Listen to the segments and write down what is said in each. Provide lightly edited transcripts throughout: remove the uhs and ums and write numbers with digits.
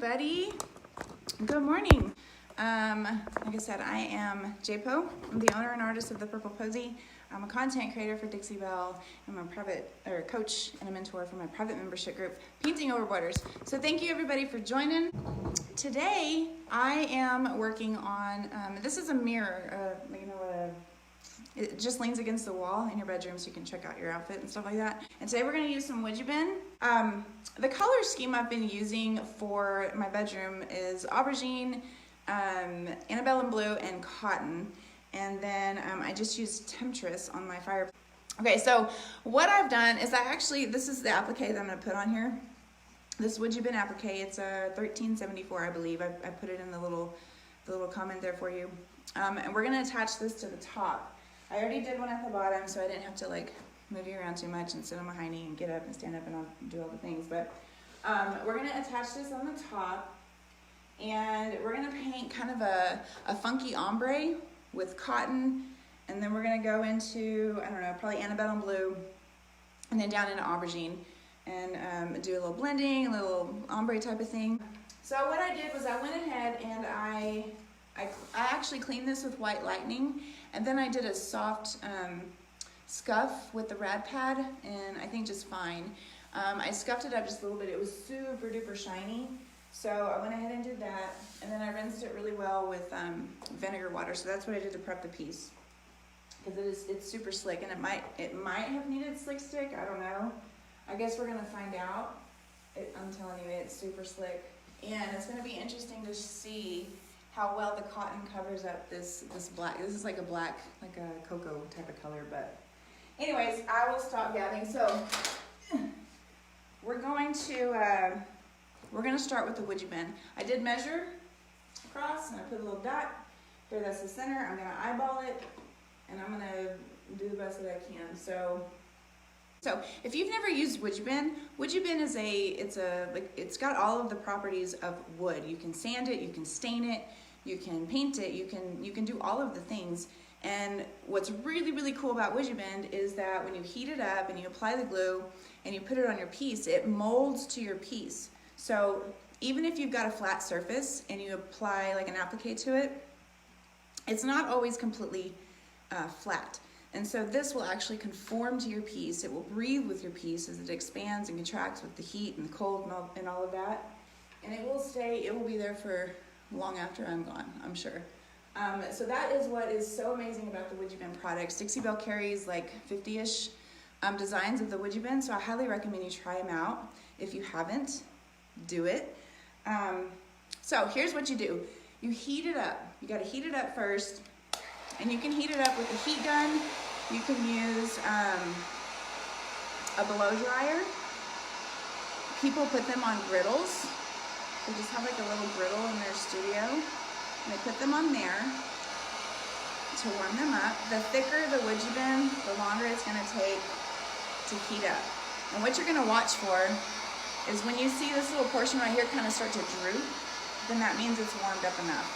everybody. Good morning. Like I said, I am JPO. I'm the owner and artist of The Purple Posy. I'm a content creator for Dixie Belle. I'm a coach and a mentor for my private membership group, Painting Over Borders. So thank you everybody for joining. Today I am working on, this is a mirror, it just leans against the wall in your bedroom so you can check out your outfit and stuff like that. And today we're going to use some Woodubend. The color scheme I've been using for my bedroom is Aubergine, Antebellum blue, and cotton. And then I just used temptress on my fire. Okay, so what I've done is this is the applique that I'm going to put on here. This Wooduben Applique, it's a 1374, I believe. I put it in the little comment there for you. And we're going to attach this to the top. I already did one at the bottom, so I didn't have to like move you around too much and sit on my high knee and get up and stand up and do all the things. But we're going to attach this on the top, and we're going to paint kind of a funky ombre with cotton, and then we're going to go into, I don't know, probably Antebellum blue, and then down into Aubergine, and do a little blending, a little ombre type of thing. So what I did was I went ahead and I actually cleaned this with White Lightning, and then I did a soft scuff with the RAD pad, and I think just fine. I scuffed it up just a little bit. It was super duper shiny, so I went ahead and did that, and then I rinsed it really well with vinegar water. So that's what I did to prep the piece, because it's super slick, and it might have needed slick stick. I don't know. I guess we're gonna find out. I'm telling you, it's super slick, and it's gonna be interesting to see how well the cotton covers up this black. This is like a black, like a cocoa type of color, but anyways, I will stop gabbing. So we're going to start with the Woodubend. I did measure across, and I put a little dot here. That's the center. I'm gonna eyeball it, and I'm gonna do the best that I can. So if you've never used Woodubend is it's got all of the properties of wood. You can sand it, you can stain it, you can paint it, you can do all of the things. And what's really, really cool about Woodubend is that when you heat it up and you apply the glue and you put it on your piece, it molds to your piece. So even if you've got a flat surface and you apply like an applique to it, it's not always completely flat. And so this will actually conform to your piece. It will breathe with your piece as it expands and contracts with the heat and the cold and all of that. And it will be there for long after I'm gone, I'm sure. So that is what is so amazing about the Woodubend products. Dixie Belle carries like 50-ish designs of the Woodubend, so I highly recommend you try them out. If you haven't, do it. So here's what you do. You heat it up. You gotta heat it up first, and you can heat it up with a heat gun. You can use a blow dryer. People put them on griddles. They just have like a little griddle in their studio, and they put them on there to warm them up. The thicker the Woodubend, the longer it's gonna take to heat up. And what you're gonna watch for is when you see this little portion right here kind of start to droop, then that means it's warmed up enough.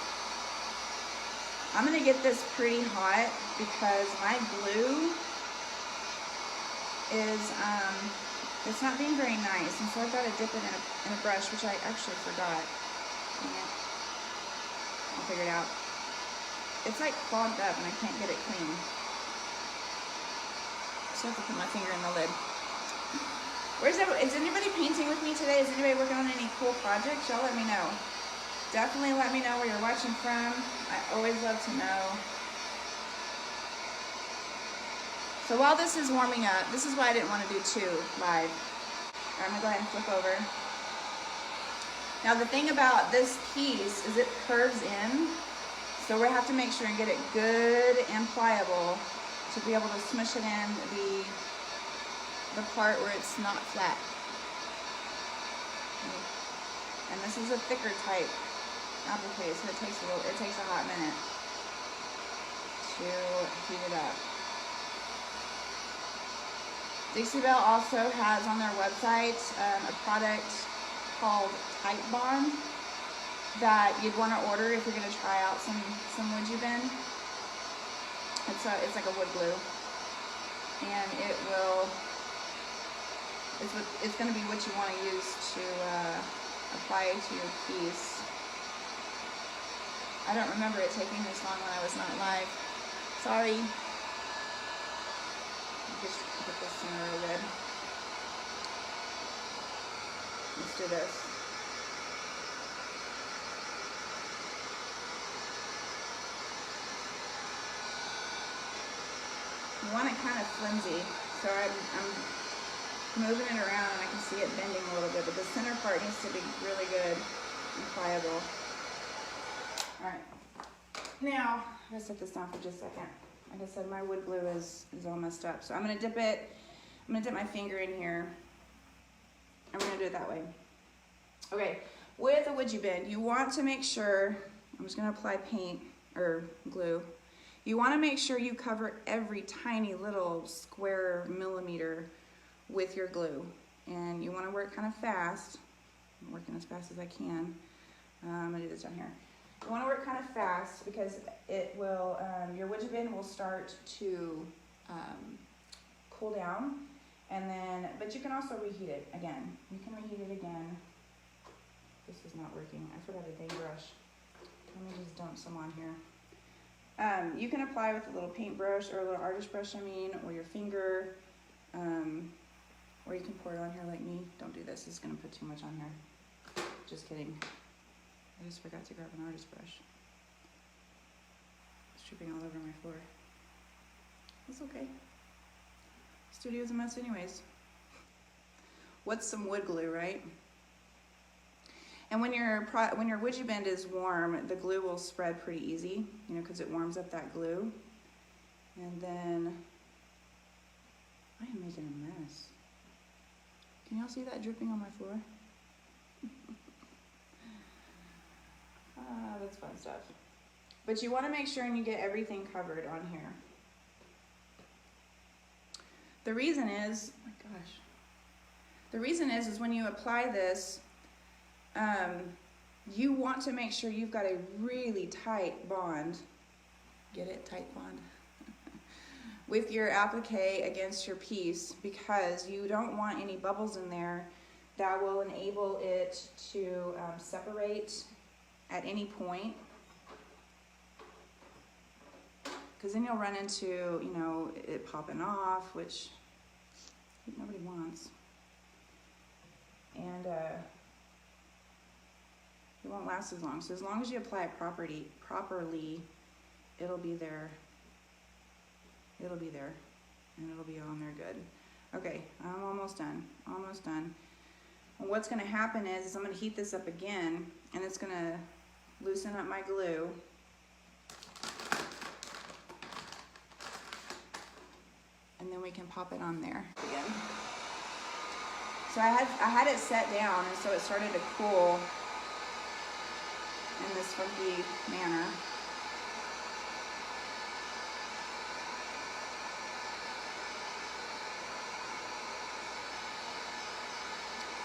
I'm gonna get this pretty hot because my glue is, it's not being very nice, and so I've got to dip it in a brush, which I actually forgot. Dang it. I'll figure it out. It's like clogged up and I can't get it clean. So I have to put my finger in the lid. Is anybody painting with me today? Is anybody working on any cool projects? Y'all let me know. Definitely let me know where you're watching from. I always love to know. So while this is warming up, this is why I didn't want to do two live. I'm gonna go ahead and flip over. Now the thing about this piece is it curves in, so we have to make sure and get it good and pliable to be able to smush it in the part where it's not flat. And this is a thicker type applique, so it takes a hot minute to heat it up. Dixie Belle also has on their website a product called Tight Bond that you'd want to order if you're going to try out some Woodubend. It's like a wood glue, and it's going to be what you want to use to apply to your piece. I don't remember it taking this long when I was not live. Sorry. Just get this center real good. Let's do this. You want it kind of flimsy, so I'm moving it around and I can see it bending a little bit, but the center part needs to be really good and pliable. All right, now I'm gonna set this down for just a second. Like I said, my wood glue is all messed up, so I'm gonna dip my finger in here. I'm gonna do it that way. Okay, with a Woodubend, you want to make sure, I'm just gonna apply paint or glue. You wanna make sure you cover every tiny little square millimeter with your glue. And you wanna work kind of fast. I'm working as fast as I can. I'm gonna do this down here. You wanna work kind of fast because it will, your Woodubend will start to cool down. And then, but you can also reheat it again. You can reheat it again. This is not working. I forgot a dang brush. Let me just dump some on here. You can apply with a little paintbrush or a little artist brush, or your finger, or you can pour it on here like me. Don't do this, it's gonna put too much on here. Just kidding. I just forgot to grab an artist brush. It's dripping all over my floor. It's okay. Studio's a mess anyways. What's some wood glue, right? And when your Woodubend is warm, the glue will spread pretty easy, because it warms up that glue. And then, I am making a mess. Can y'all see that dripping on my floor? That's fun stuff. But you want to make sure and you get everything covered on here. The reason is, oh my gosh. The reason is when you apply this, you want to make sure you've got a really tight bond. Get it? Tight bond. With your applique against your piece, because you don't want any bubbles in there that will enable it to separate at any point. Because then you'll run into, it popping off, which nobody wants. And it won't last as long. So as long as you apply it properly, it'll be there. It'll be there, and it'll be on there good. Okay, I'm almost done, almost done. And what's gonna happen is I'm gonna heat this up again, and it's gonna loosen up my glue. And then we can pop it on there again. So I had it set down, and so it started to cool in this funky manner.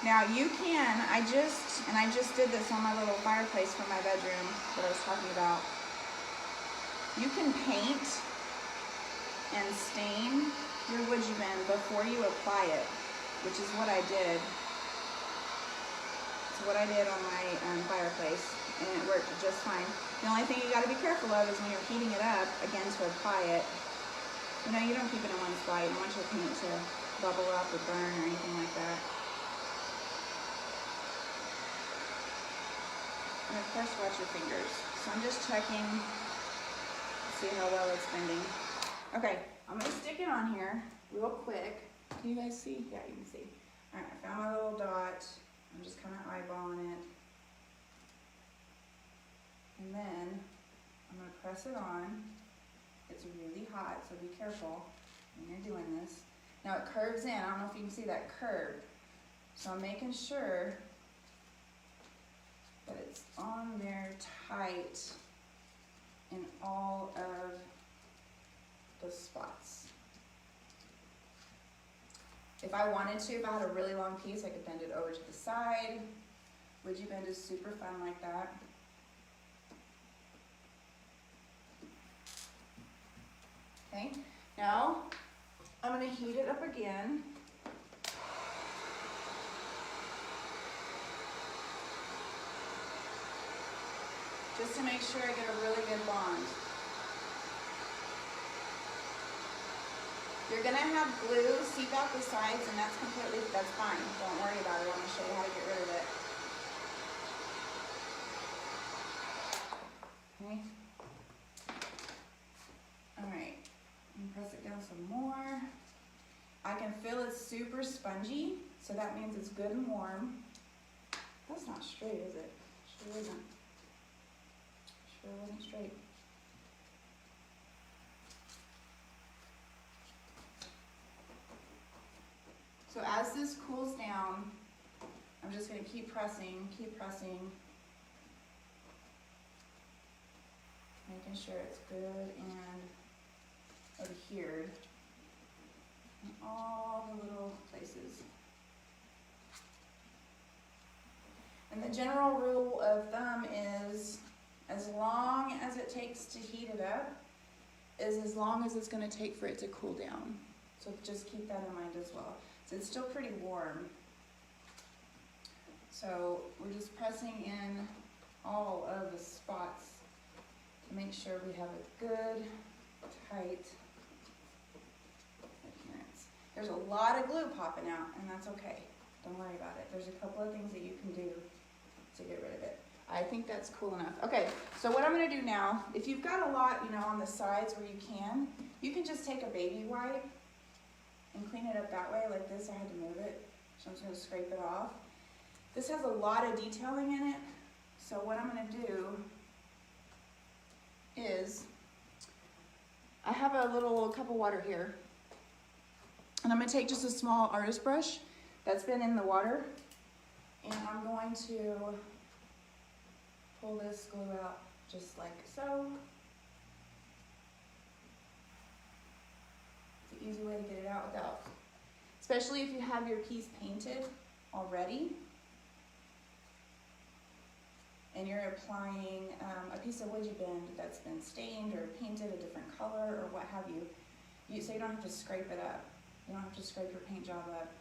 Now you can, I just did this on my little fireplace for my bedroom that I was talking about. You can paint and stain your Woodubend before you apply it, which is what I did. It's what I did on my fireplace, and it worked just fine. The only thing you gotta be careful of is when you're heating it up, again, to apply it. You don't keep it in one spot. You don't want your paint to bubble up or burn or anything like that. And of course, watch your fingers. So I'm just checking, see how well it's bending. Okay, I'm gonna stick it on here real quick. Can you guys see? Yeah, you can see. All right, I found my little dot. I'm just kind of eyeballing it. And then I'm gonna press it on. It's really hot, so be careful when you're doing this. Now it curves in. I don't know if you can see that curve. So I'm making sure that it's on there tight in all of the spots. If I wanted to, if I had a really long piece, I could bend it over to the side. Woodubend is super fun like that. Okay, now I'm gonna heat it up again. just to make sure I get a really good bond. You're gonna have glue seep out the sides, and that's fine. Don't worry about it. I'm gonna show you how to get rid of it. Okay. All right, and press it down some more. I can feel it's super spongy, so that means it's good and warm. That's not straight, is it? Sure isn't. Sure wasn't straight. So as this cools down, I'm just going to keep pressing, making sure it's good and adhered in all the little places. And the general rule of thumb is, as long as it takes to heat it up, is as long as it's going to take for it to cool down. So just keep that in mind as well. So it's still pretty warm. So we're just pressing in all of the spots to make sure we have a good, tight adherence. There's a lot of glue popping out, and that's okay. Don't worry about it. There's a couple of things that you can do to get rid of it. I think that's cool enough. Okay, so what I'm gonna do now, if you've got a lot, on the sides where you can just take a baby wipe and clean it up that way, like this. I had to move it, so I'm just gonna scrape it off. This has a lot of detailing in it, so what I'm gonna do is, I have a little cup of water here, and I'm gonna take just a small artist brush that's been in the water, and I'm going to pull this glue out just like so. It's an easy way to get it out without, especially if you have your piece painted already and you're applying a piece of Woodubend that's been stained or painted a different color or what have you. So you don't have to scrape it up. You don't have to scrape your paint job up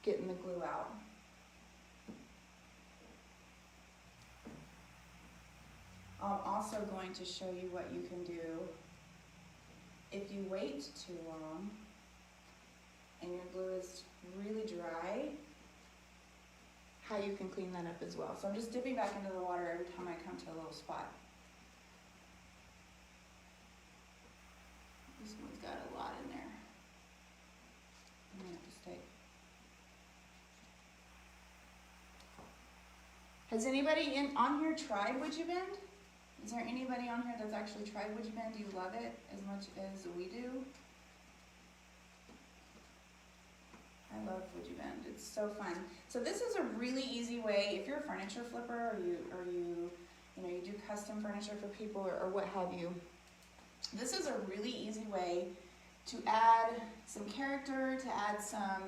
getting the glue out. I'm also going to show you what you can do if you wait too long and your glue is really dry, how you can clean that up as well. So I'm just dipping back into the water every time I come to a little spot. This one's got a lot in there. I'm gonna have to stay. Has anybody on here tried Woodubend? Is there anybody on here that's actually tried Woodubend? Do you love it as much as we do? I love Woodubend. It's so fun. So this is a really easy way, if you're a furniture flipper or you do custom furniture for people or what have you. This is a really easy way to add some character, to add some,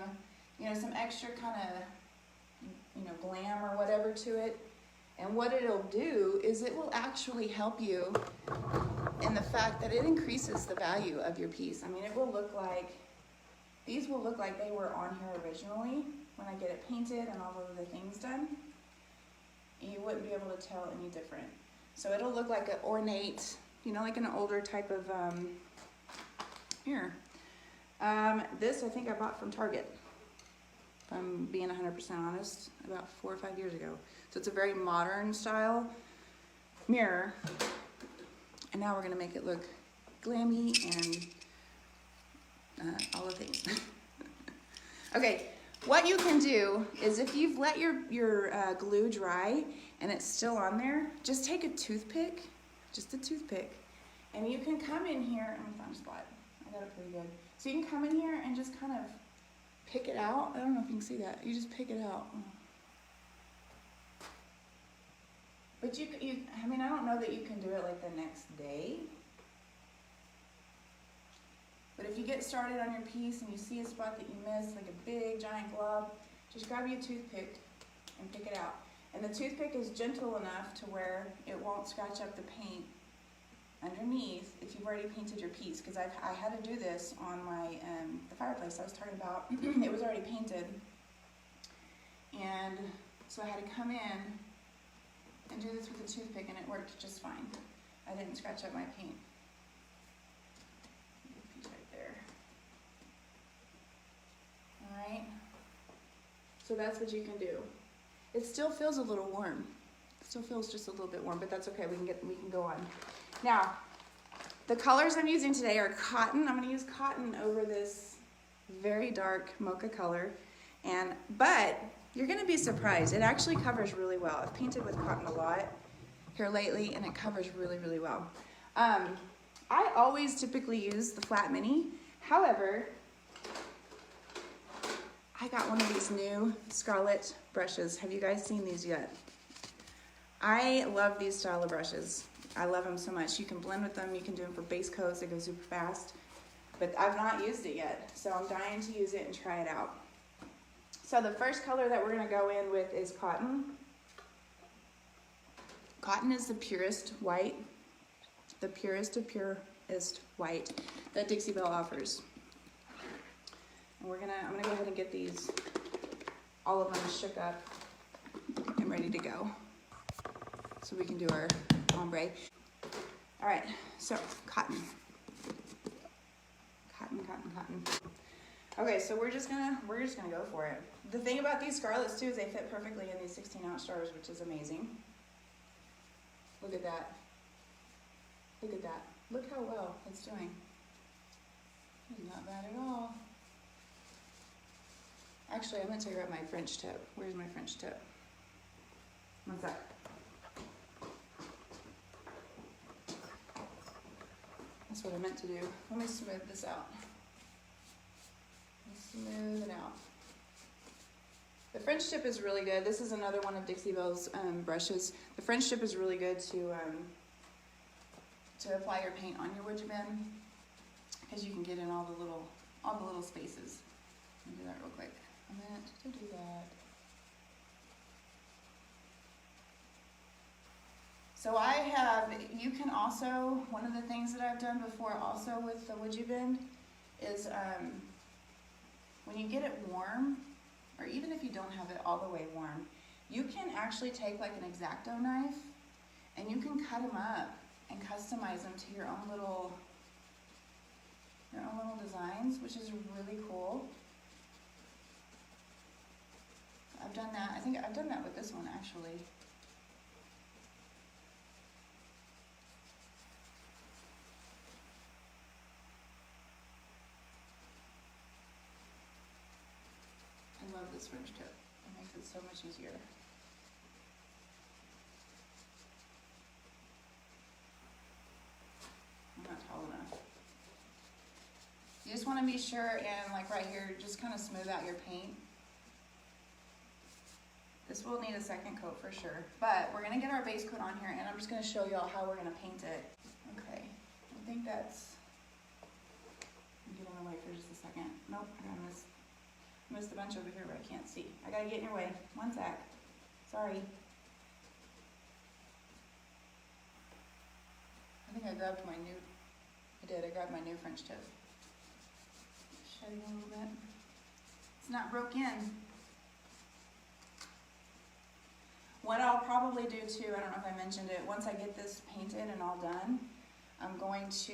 some extra kind of, glam or whatever to it. And what it'll do is it will actually help you in the fact that it increases the value of your piece. I mean, it will look like, these will look like they were on here originally when I get it painted and all of the things done. You wouldn't be able to tell any different. So it'll look like an ornate, like an older type of, here. This I think I bought from Target, if I'm being 100% honest, about 4 or 5 years ago. So it's a very modern style mirror. And now we're gonna make it look glammy and all the things. Okay, what you can do is if you've let your glue dry and it's still on there, just take a toothpick, and you can come in here, I'm gonna find a spot, I got it pretty good. So you can come in here and just kind of pick it out. I don't know if you can see that. You just pick it out. But I mean, I don't know that you can do it like the next day. But if you get started on your piece and you see a spot that you missed, like a big giant glob, just grab you a toothpick and pick it out. And the toothpick is gentle enough to where it won't scratch up the paint underneath if you've already painted your piece. Because I had to do this on my the fireplace I was talking about. It was already painted. And so I had to come in and do this with a toothpick, and it worked just fine. I didn't scratch up my paint. Piece right there. All right. So that's what you can do. It still feels a little warm. It still feels just a little bit warm, but that's okay. We can go on. Now, the colors I'm using today are cotton. I'm going to use cotton over this very dark mocha color, but you're going to be surprised. It actually covers really well. I've painted with cotton a lot here lately, and it covers really, really well. I always typically use the flat mini. However, I got one of these new Scarlet brushes. Have you guys seen these yet? I love these style of brushes. I love them so much. You can blend with them. You can do them for base coats. They go super fast. But I've not used it yet, so I'm dying to use it and try it out. So the first color that we're going to go in with is cotton. Cotton is the purest white, the purest of purest white that Dixie Belle offers. And I'm gonna go ahead and get these, all of them shook up and ready to go, so we can do our ombre. All right, so cotton. Okay, so we're just gonna go for it. The thing about these scarlets too is they fit perfectly in these 16-ounce jars, which is amazing. Look at that. Look at that. Look how well it's doing. It's not bad at all. Actually, I'm going to grab my French tip. Where's my French tip? What's that? That's what I meant to do. Let me smooth this out. Smooth it out. The French tip is really good. This is another one of Dixie Belle's brushes. The French tip is really good to apply your paint on your Wooduben, because you can get in all the little spaces. Let me do that real quick. I meant to do that. So you can also, one of the things that I've done before also with the Woodubend is when you get it warm, or even if you don't have it all the way warm, you can actually take like an X-Acto knife and you can cut them up and customize them to your own little designs, which is really cool. I've done that. I think I've done that with this one actually. I love this French tip. It makes it so much easier. I'm not tall enough. You just want to be sure, and like right here, just kind of smooth out your paint. This will need a second coat for sure, but we're going to get our base coat on here, and I'm just going to show y'all how we're going to paint it. Okay, I think that's, let me get in the way for just a second. Nope, I missed a bunch over here, but I can't see. I got to get in your way. One sec. Sorry. I think I grabbed my new, I grabbed my new French tip. Show you a little bit. It's not broke in. What I'll probably do too, I don't know if I mentioned it, once I get this painted and all done, I'm going to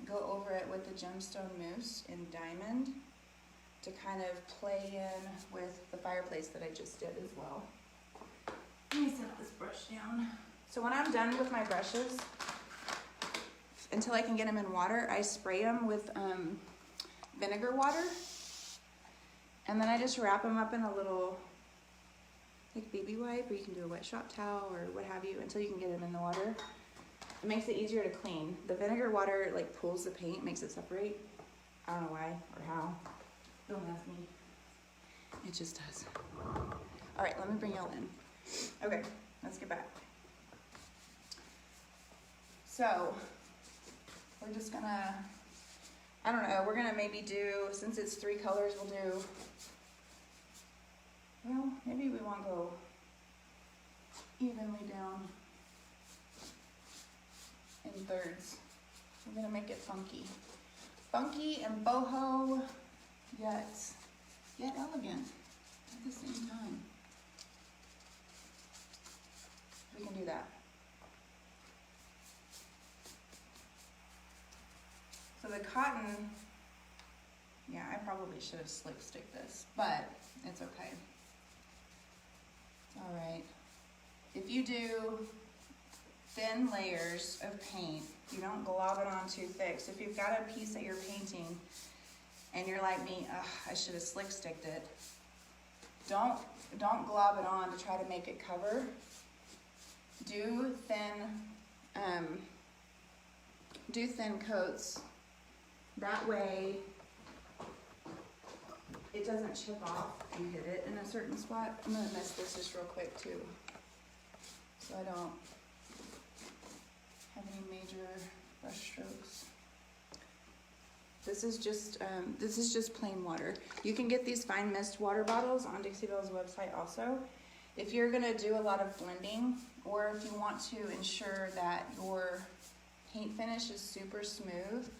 go over it with the Gemstone Mousse in Diamond to kind of play in with the fireplace that I just did as well. Let me set this brush down. So when I'm done with my brushes, until I can get them in water, I spray them with vinegar water, and then I just wrap them up in a little like baby wipe, or you can do a wet shop towel or what have you until you can get them in the water. It makes it easier to clean. The vinegar water like pulls the paint, makes it separate. I don't know why or how. Don't ask me. It just does. All right, let me bring y'all in. Okay, let's get back. So we're just gonna, I don't know, we're gonna maybe do, since it's 3 colors, we'll do, well, maybe we won't go evenly down in thirds. We're gonna make it funky. Funky and boho, yet elegant at the same time. we can do that. So the cotton, yeah, I probably should have slick stick this, but it's okay. It's all right. If you do thin layers of paint, you don't glob it on too thick. So if you've got a piece that you're painting and you're like me, ugh, I should have slick sticked it, don't glob it on to try to make it cover. Do thin coats. That way it doesn't chip off if you hit it in a certain spot. I'm gonna mess this just real quick too, so I don't have any major brush strokes. This is just plain water. You can get these fine mist water bottles on Dixie Belle's website also. If you're gonna do a lot of blending, or if you want to ensure that your paint finish is super smooth,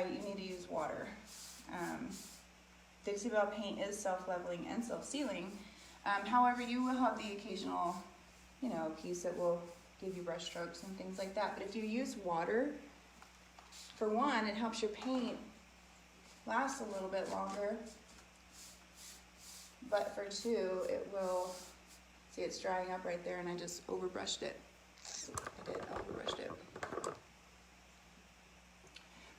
you need to use water. Dixie Belle paint is self-leveling and self-sealing. However, you will have the occasional, piece that will give you brush strokes and things like that. But if you use water, for one, it helps your paint last a little bit longer. But for two, it will, see, it's drying up right there, and I just overbrushed it. I overbrushed it.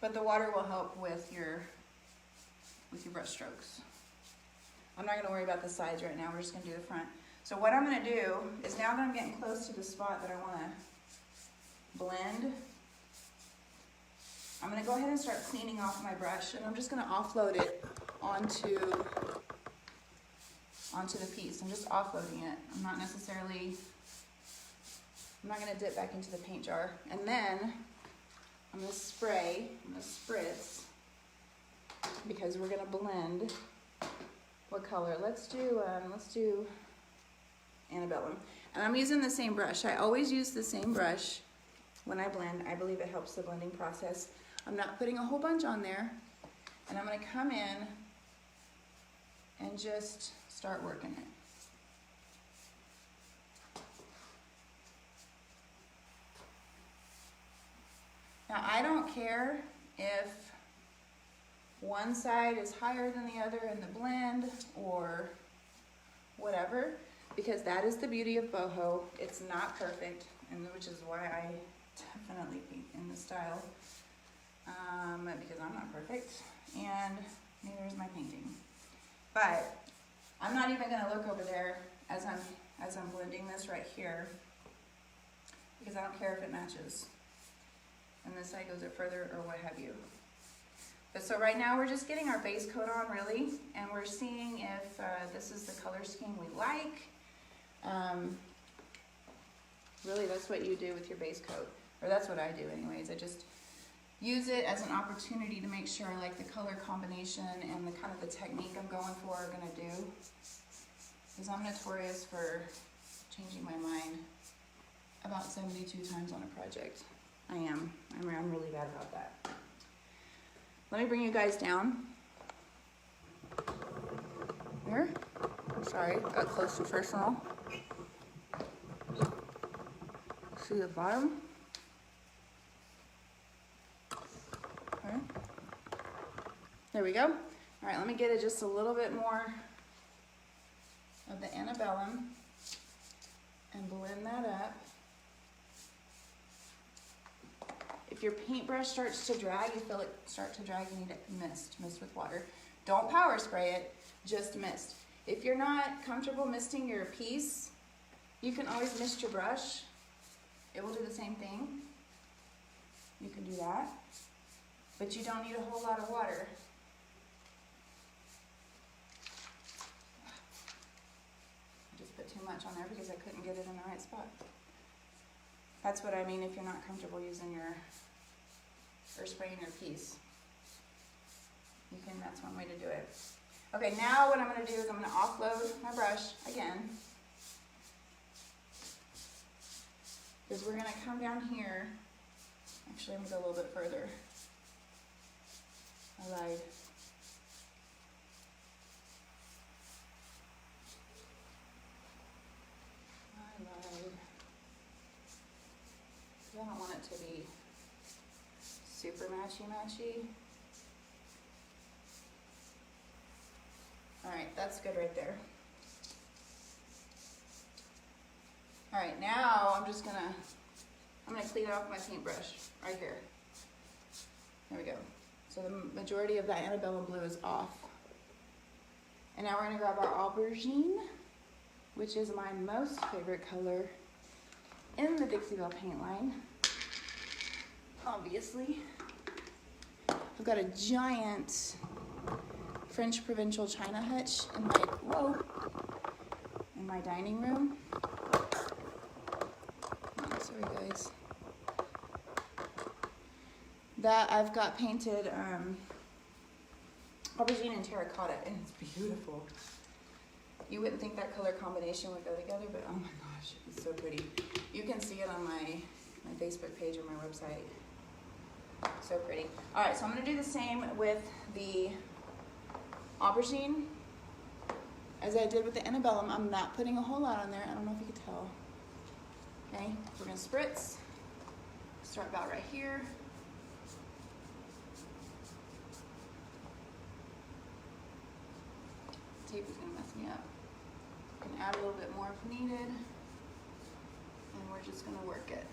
But the water will help with your brush strokes. I'm not gonna worry about the sides right now, we're just gonna do the front. So what I'm gonna do is, now that I'm getting close to the spot that I wanna blend, I'm gonna go ahead and start cleaning off my brush, and I'm just gonna offload it onto the piece. I'm just offloading it. I'm not gonna dip back into the paint jar. And then I'm gonna spritz, because we're gonna blend. What color? Let's do Antebellum. And I'm using the same brush. I always use the same brush when I blend. I believe it helps the blending process. I'm not putting a whole bunch on there, and I'm gonna come in and just start working it. Now, I don't care if one side is higher than the other in the blend or whatever, because that is the beauty of boho. It's not perfect, and which is why I definitely paint in this style, because I'm not perfect, and neither is my painting. But I'm not even gonna look over there as I'm blending this right here, because I don't care if it matches. And this side goes it further or what have you. But so right now we're just getting our base coat on, really, and we're seeing if this is the color scheme we like. Really, that's what you do with your base coat, or that's what I do anyways. I just use it as an opportunity to make sure I like the color combination and the kind of the technique I'm going for are gonna do. Because I'm notorious for changing my mind about 72 times on a project. I'm really bad about that. Let me bring you guys down. Here. Sorry, got close to personal. See the bottom? Okay. There we go. All right, let me get it just a little bit more of the Antebellum and blend that up. If your paintbrush starts to drag, you feel it start to drag, you need it mist with water. Don't power spray it, just mist. If you're not comfortable misting your piece, you can always mist your brush. It will do the same thing. You can do that, but you don't need a whole lot of water. I just put too much on there because I couldn't get it in the right spot. That's what I mean if you're not comfortable using or spraying your piece. That's one way to do it. Okay, now what I'm gonna do is I'm gonna offload my brush again. Because we're gonna come down here. Actually, I'm gonna go a little bit further. I lied. super matchy-matchy. All right, that's good right there. All right, now I'm gonna clean it off my paintbrush right here. There we go. So the majority of that Antebellum blue is off. And now we're gonna grab our Aubergine, which is my most favorite color in the Dixie Belle paint line, obviously. I've got a giant French provincial china hutch in my dining room. Oh, sorry guys. That I've got painted aubergine and terracotta, and it's beautiful. You wouldn't think that color combination would go together, but oh my gosh, it's so pretty. You can see it on my Facebook page or my website. So pretty. All right, so I'm gonna do the same with the aubergine as I did with the Antebellum. I'm not putting a whole lot on there. I don't know if you could tell. Okay, we're gonna spritz. Start about right here. Tape is gonna mess me up. You can add a little bit more if needed, and we're just gonna work it.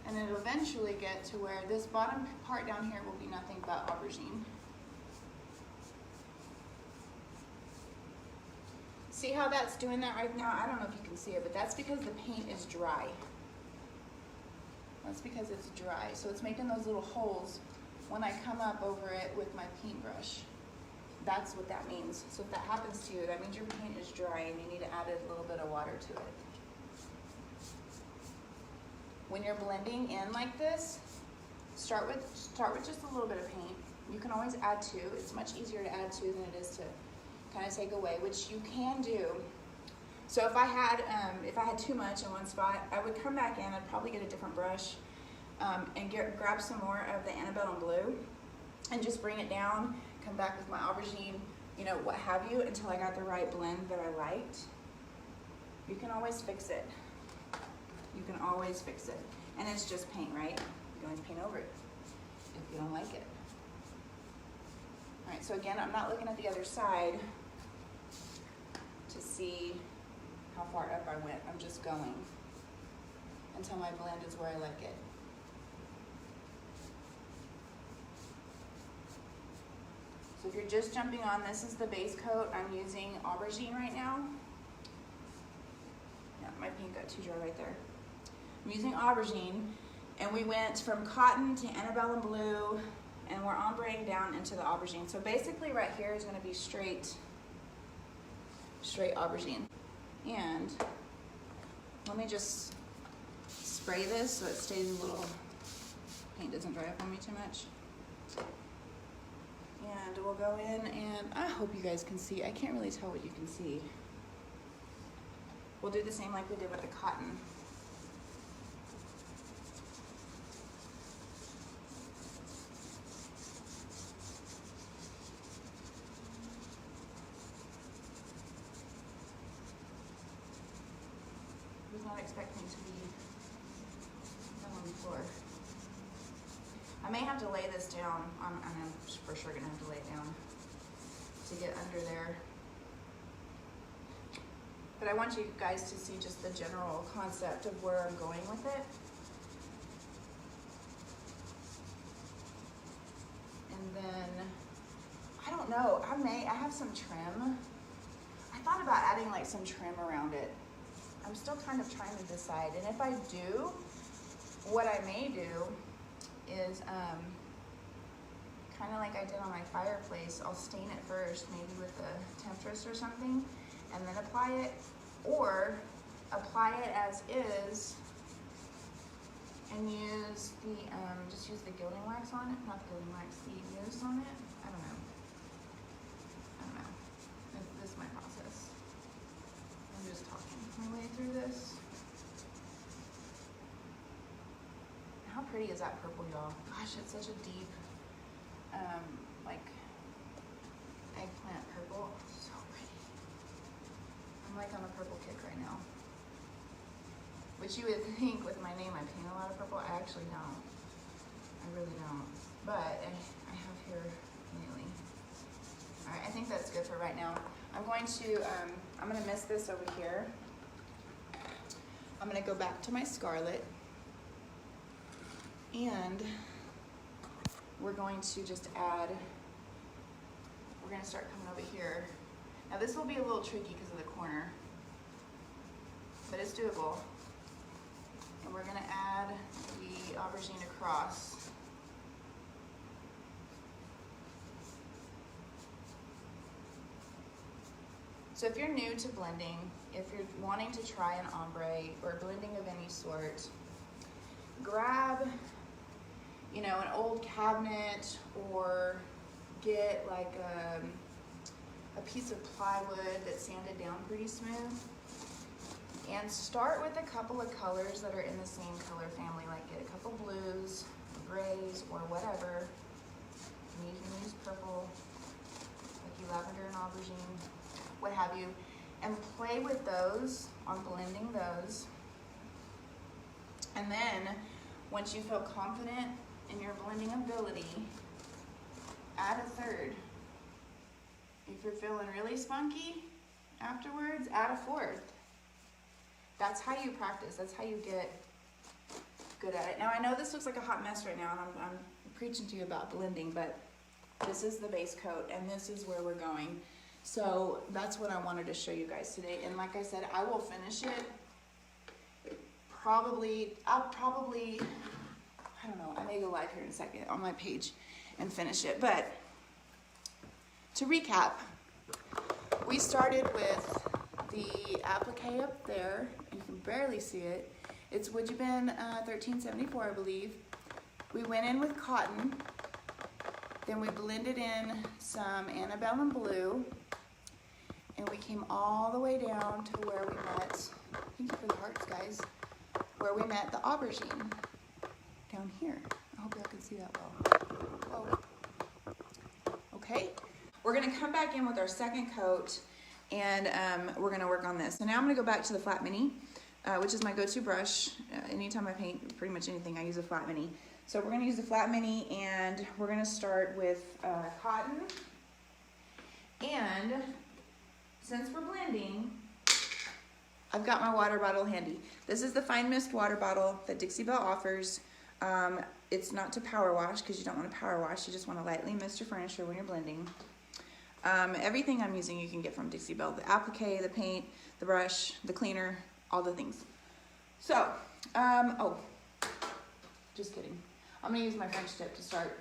And it'll eventually get to where this bottom part down here will be nothing but aubergine. See how that's doing that right now? I don't know if you can see it, but that's because the paint is dry. That's because it's dry. So it's making those little holes when I come up over it with my paintbrush. That's what that means. So if that happens to you, that means your paint is dry and you need to add a little bit of water to it. When you're blending in like this, start with just a little bit of paint. You can always add to. It's much easier to add to than it is to kind of take away, which you can do. So if I had too much in one spot, I would come back in. I'd probably get a different brush and grab some more of the Antebellum blue and just bring it down. Come back with my aubergine, you know, what have you, until I got the right blend that I liked. You can always fix it. You can always fix it. And it's just paint, right? You can always paint over it if you don't like it. All right, so again, I'm not looking at the other side to see how far up I went. I'm just going until my blend is where I like it. So if you're just jumping on, this is the base coat. I'm using aubergine right now. Yeah, my paint got too dry right there. I'm using aubergine, and we went from cotton to Antebellum blue, and we're ombreing down into the aubergine. So basically right here is gonna be straight aubergine. And let me just spray this so it stays a little, paint doesn't dry up on me too much. And we'll go in, and I hope you guys can see. I can't really tell what you can see. We'll do the same like we did with the cotton. I was not expecting to be done on the floor. I may have to lay this down. I'm for sure gonna have to lay it down to get under there. But I want you guys to see just the general concept of where I'm going with it. And then, I don't know, I have some trim. I thought about adding like some trim around it. I'm still kind of trying to decide. And if I do, what I may do is kind of like I did on my fireplace. I'll stain it first, maybe with a temptress or something, and then apply it, or apply it as is and use the just use the gilding wax on it, not the gilding wax, the mousse on it. I don't know. This is my process. I'm just talking my way through this. How pretty is that purple, y'all? Gosh, it's such a deep, like eggplant purple. So pretty. I'm like on a purple kick right now. Which you would think with my name I paint a lot of purple. I actually don't. I have here lately. All right, I think that's good for right now. I'm going to mist this over here. I'm going to go back to my scarlet, and we're going to just add, we're going to start coming over here. Now this will be a little tricky because of the corner, but it's doable. And we're going to add the aubergine across. So if you're new to blending, if you're wanting to try an ombre or blending of any sort, grab, you know, an old cabinet, or get like a piece of plywood that's sanded down pretty smooth, and start with a couple of colors that are in the same color family. Like get a couple blues, grays, or whatever. And you can use purple, like lavender and aubergine, what have you, and play with those on blending those. And then once you feel confident in your blending ability, add a third. If you're feeling really spunky afterwards, add a fourth. That's how you practice. That's how you get good at it. Now I know this looks like a hot mess right now, and I'm preaching to you about blending, but this is the base coat and this is where we're going. So that's what I wanted to show you guys today. And like I said, I will finish it I don't know, I may go live here in a second on my page and finish it. But to recap, we started with the applique up there. You can barely see it. It's Woodubend 1374, I believe. We went in with cotton. Then we blended in some Antebellum blue. And we came all the way down to where we met, thank you for the hearts, guys, where we met the aubergine down here. I hope y'all can see that well. Whoa. Okay, we're gonna come back in with our second coat, and we're gonna work on this. So now I'm gonna go back to the flat mini, which is my go-to brush. Anytime I paint pretty much anything, I use a flat mini. So we're gonna use the flat mini, and we're gonna start with cotton. And since we're blending, I've got my water bottle handy. This is the Fine Mist water bottle that Dixie Belle offers. It's not to power wash, because you don't want to power wash. You just want to lightly mist your furniture when you're blending. Everything I'm using you can get from Dixie Belle. The applique, the paint, the brush, the cleaner, all the things. So, oh, just kidding. I'm going to use my French tip to start.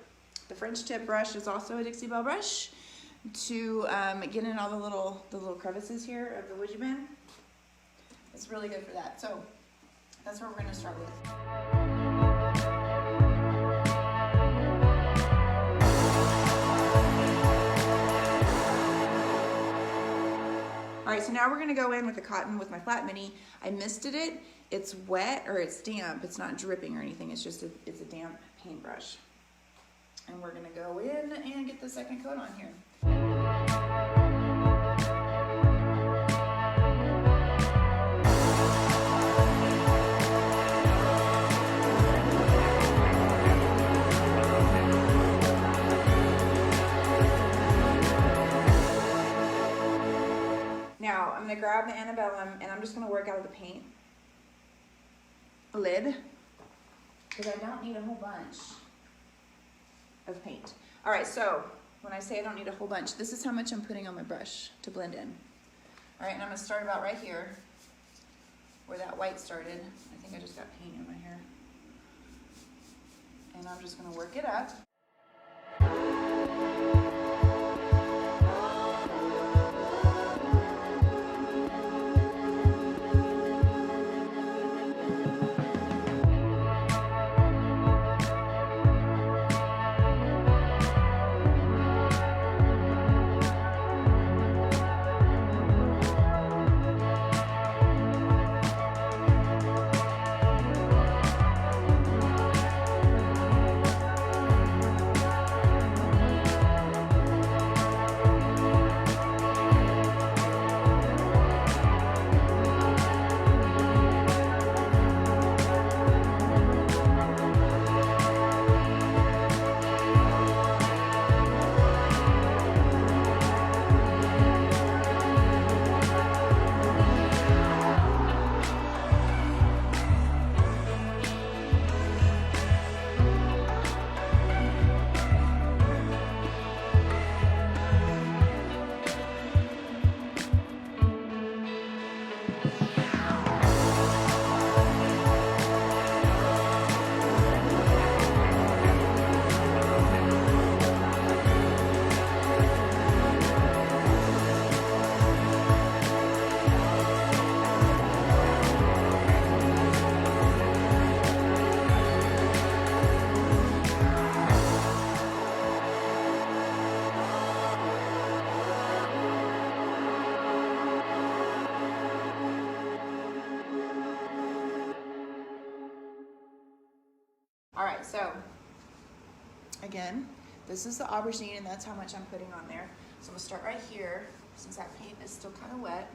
The French tip brush is also a Dixie Belle brush to get in all the little crevices here of the Woodubend. It's really good for that. So that's where we're going to start with. All right, so now we're going to go in with the cotton with my flat mini. I misted it. It's wet, or it's damp. It's not dripping or anything. It's just it's a damp paintbrush. And we're going to go in and get the second coat on here. Now I'm going to grab the Antebellum, and I'm just going to work out of the paint lid, because I don't need a whole bunch of paint. All right, so when I say I don't need a whole bunch, this is how much I'm putting on my brush to blend in. All right, and I'm going to start about right here where that white started. I think I just got paint in my hair. And I'm just going to work it up. so again, this is the aubergine, and that's how much I'm putting on there. So we'll start right here, since that paint is still kind of wet.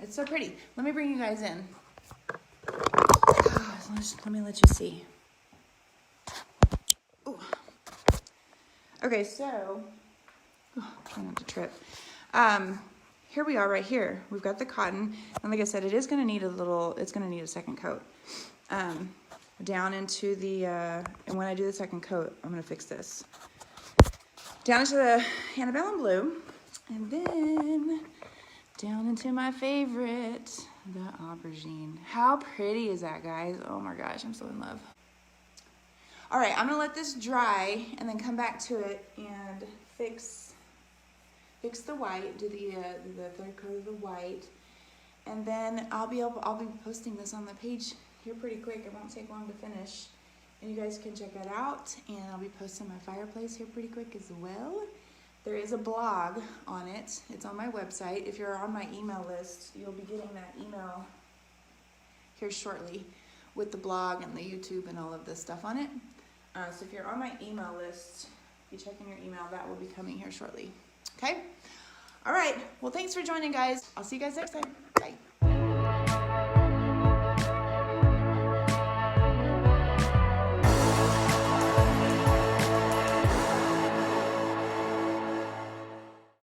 It's so pretty. Let me bring you guys in. Let me let you see. Ooh. Okay, so, try not to trip. Here we are right here. We've got the cotton, and like I said, it is going to need it's going to need a second coat. Down into the, and when I do the second coat, I'm going to fix this. Down into the Antebellum blue, and then down into my favorite, the aubergine. How pretty is that, guys? Oh my gosh, I'm so in love. All right, I'm gonna let this dry and then come back to it and fix the white, do the third coat of the white, and then I'll be posting this on the page here pretty quick. It won't take long to finish, and you guys can check that out. And I'll be posting my fireplace here pretty quick as well. There is a blog on it. It's on my website. If you're on my email list, you'll be getting that email here shortly with the blog and the YouTube and all of this stuff on it. So if you're on my email list, be checking your email. That will be coming here shortly. Okay? All right. Well, thanks for joining, guys. I'll see you guys next time.